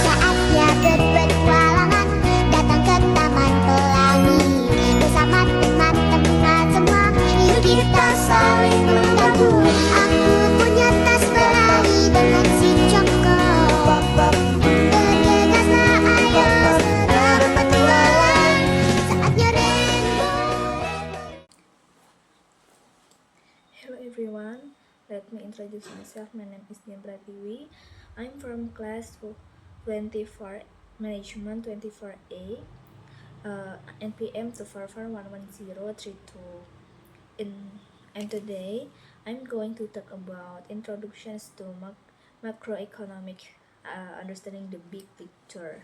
Saatnya berpetualangan, datang ke Taman Pelangi. Bersama teman-teman semua, yuk kita saling membantu. Aku punya tas berlari dengan si Joko. Bergegaslah ayo segera berpetualang. Saatnya rainbow. Hello everyone, let me introduce myself. My name is Dian Pratiwi. I'm from class 24 Management 24A, NPM 244-11032. And today I'm going to talk about introductions to macroeconomic, understanding the big picture.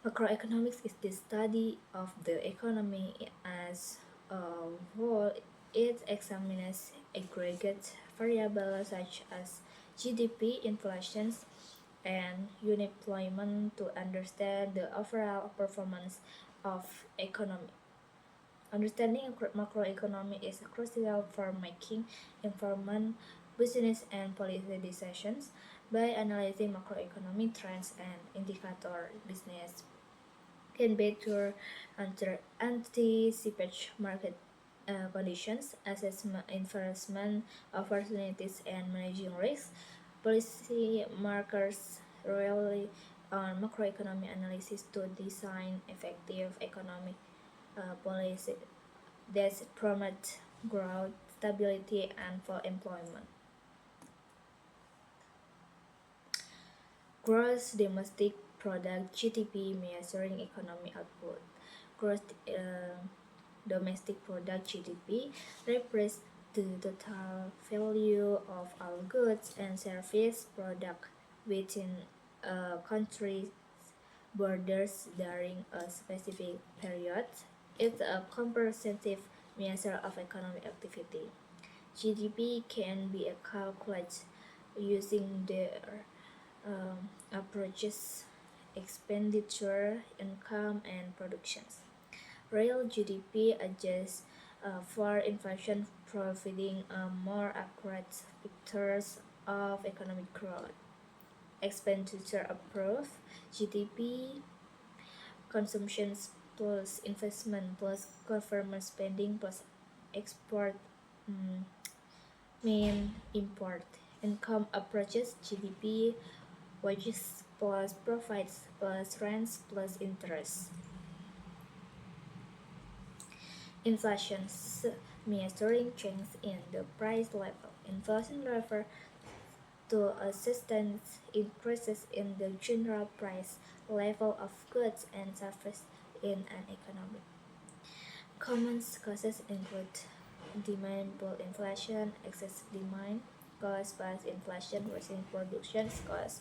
Macroeconomics is the study of the economy as a whole. It examines aggregate variables such as GDP, inflation, and unemployment to understand the overall performance of economy. Understanding macroeconomy is crucial for making informed business and policy decisions. By analyzing macroeconomic trends and indicator, business can better anticipate market conditions, assess investment opportunities, and managing risks. Policy markers rely on macroeconomic analysis to design effective economic policy that promote growth, stability, and for employment. Gross domestic product (GDP) measuring economic output. Gross domestic product (GDP) represents the total value of all goods and service product within a country's borders during a specific period. It's a comprehensive measure of economic activity. GDP can be calculated using their approaches: expenditure, income, and productions. Real GDP adjusts for inflation, providing a more accurate picture of economic growth. Expenditure approach: GDP, consumption plus investment plus government spending plus export mean import. Income approaches: GDP, wages plus profits plus rents plus interest. Inflation measuring change in the price level. Inflation refers to a sustained increases in the general price level of goods and services in an economy. Common causes include demand pull inflation, excess demand caused by inflation, rising production costs,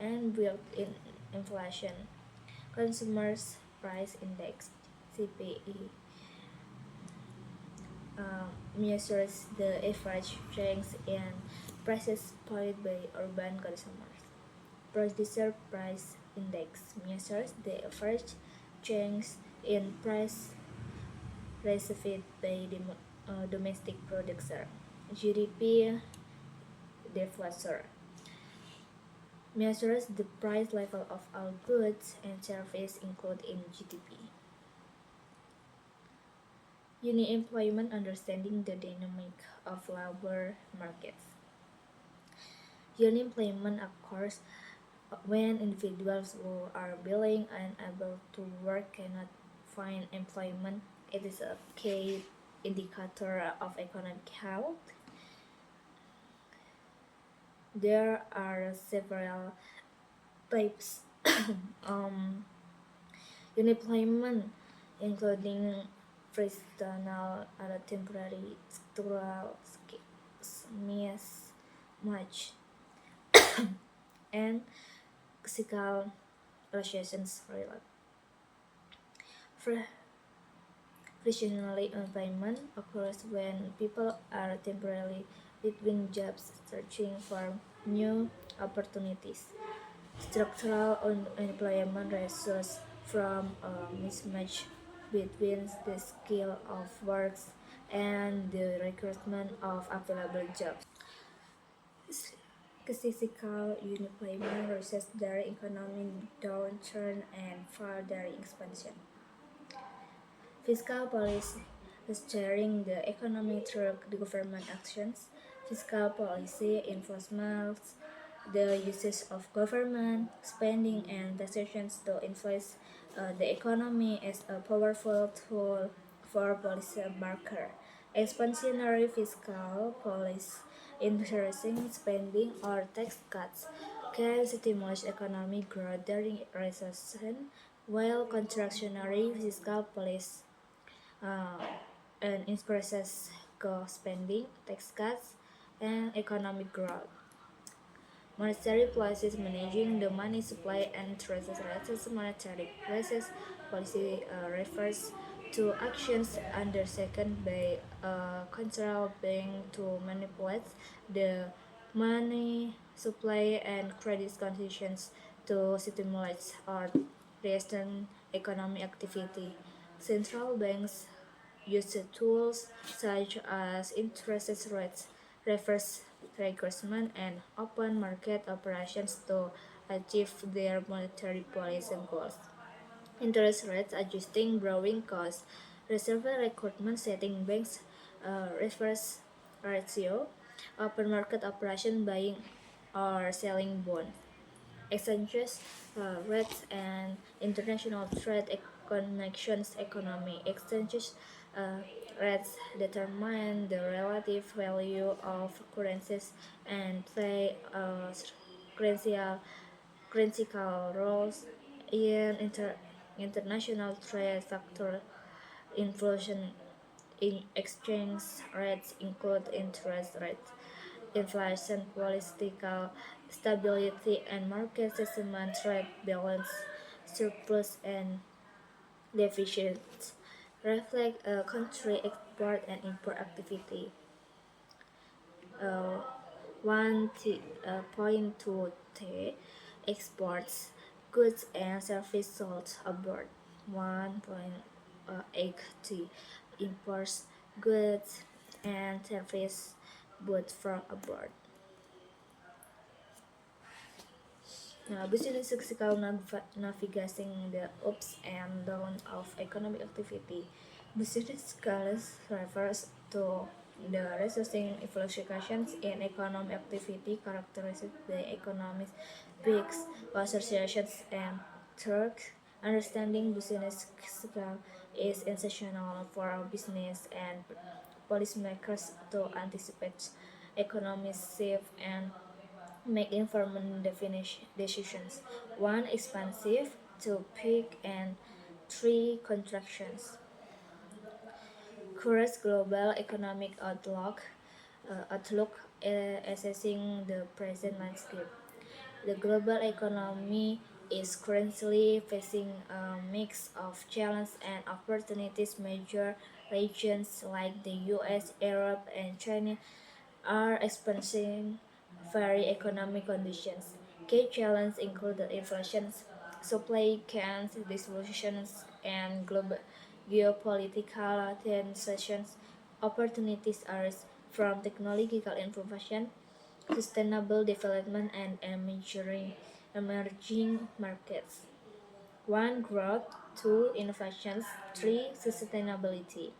and built-in inflation. Consumers Price Index (CPI) measures the average change in prices paid by urban consumers. Producer Price Index measures the average change in price received by the domestic producer. GDP deflator measures the price level of all goods and services included in GDP. Unemployment understanding the dynamic of labor markets. Unemployment occurs when individuals who are willing and able to work cannot find employment. It is a key indicator of economic health. There are several types unemployment, including fractional, temporary, structural, mismatch, and physical recessions related. Fractional unemployment occurs when people are temporarily between jobs searching for new opportunities. Structural unemployment results from a mismatch between the skill of workers and the recruitment of available jobs. Physical unemployment, recessionary economic downturn, and further expansion. Fiscal policy is steering the economy through the government actions. Fiscal policy enforcement the uses of government spending and taxations to influence the economy as a powerful tool for policy marker. Expansionary fiscal policy, increasing spending or tax cuts, can stimulate economic growth during recession, while contractionary fiscal policy uh, and increases spending, tax cuts, and economic growth. Monetary policy is managing the money supply and treasury rates. Monetary policy refers to actions undertaken by a central bank to manipulate the money supply and credit conditions to stimulate or restrain economic activity. Central banks use tools such as interest rates, reverse reimbursement, and open market operations to achieve their monetary policy goals. Interest rates adjusting borrowing costs, reserve requirement setting banks reverse ratio, open market operation buying or selling bonds. Exchanges rates and international trade connections economy. Exchanges uh, rates determine the relative value of currencies and play critical roles in international trade factor. Inflation in exchange rates include interest rates, inflation, political stability, and market sentiment, trade balance, surplus, and deficits reflect a country export and import activity. Uh, point two T exports goods and services sold abroad. 1.8T imports goods and services bought from abroad. Now, business cyclical navigating the ups and downs of economic activity. Business cycles refers to the resulting fluctuations in economic activity characterized by economic peaks, associations, and turks. Understanding business cycle is essential for business and policymakers to anticipate economic shifts and make informed decisions. 1. Expansive, 2. Peak, and 3. Contractions. Current global economic outlook assessing the present landscape. The global economy is currently facing a mix of challenges and opportunities. Major regions like the US, Europe, and China are experiencing very economic conditions. Key challenges include inflation, supply chain disruptions, and global geopolitical tensions. Opportunities arise from technological innovation, sustainable development, and emerging markets. 1. Growth, 2. Innovations, 3. Sustainability.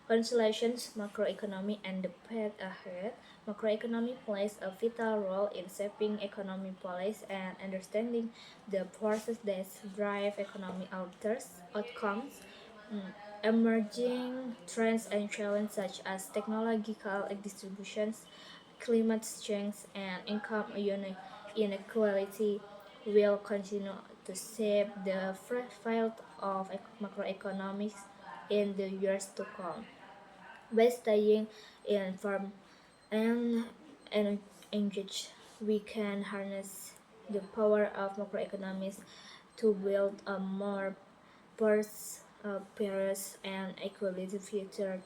Consolations, macroeconomy, and the path ahead. Macroeconomy plays a vital role in shaping economic policy and understanding the forces that drive economic outcomes. Emerging trends and challenges such as technological distributions, climate change, and income inequality will continue to shape the field of macroeconomics in the years to come. By staying informed and engaged, we can harness the power of macroeconomics to build a more prosperous and equitable future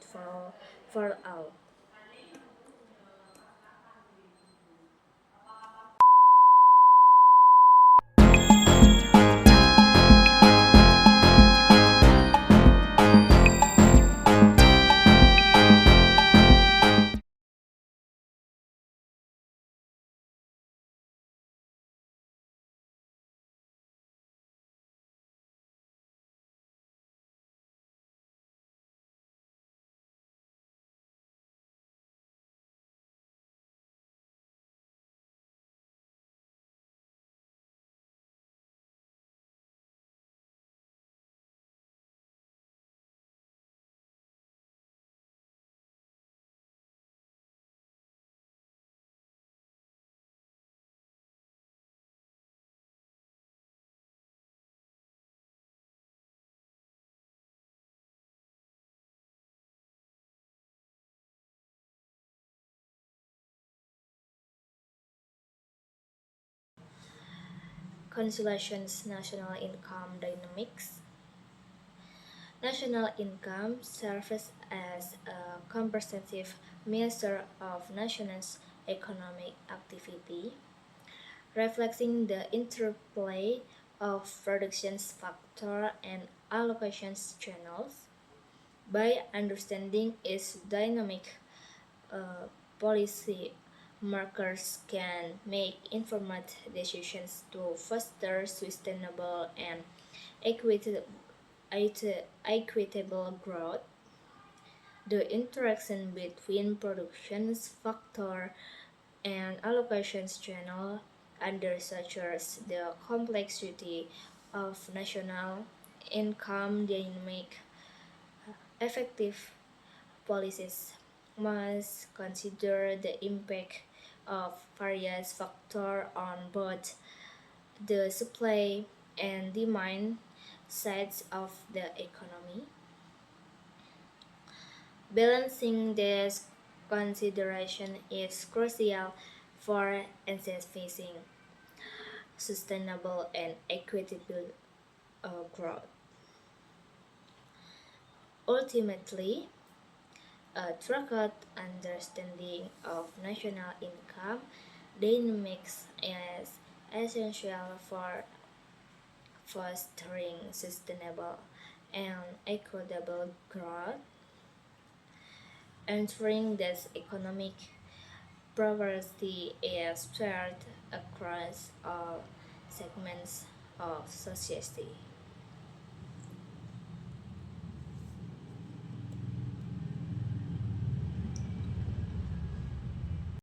for all. Constellation's national income dynamics. National income serves as a comprehensive measure of nation's economic activity, reflecting the interplay of production factor and allocations channels. By understanding its dynamic, policy markers can make informed decisions to foster sustainable and equitable equitable growth. The interaction between productions factor and allocations channel underscores the complexity of national income dynamic. Effective policies must consider the impact of various factors on both the supply and demand sides of the economy. Balancing this consideration is crucial for achieving sustainable and equitable growth. Ultimately, a thorough understanding of national income dynamics is essential for fostering sustainable and equitable growth, ensuring that economic prosperity is shared across all segments of society.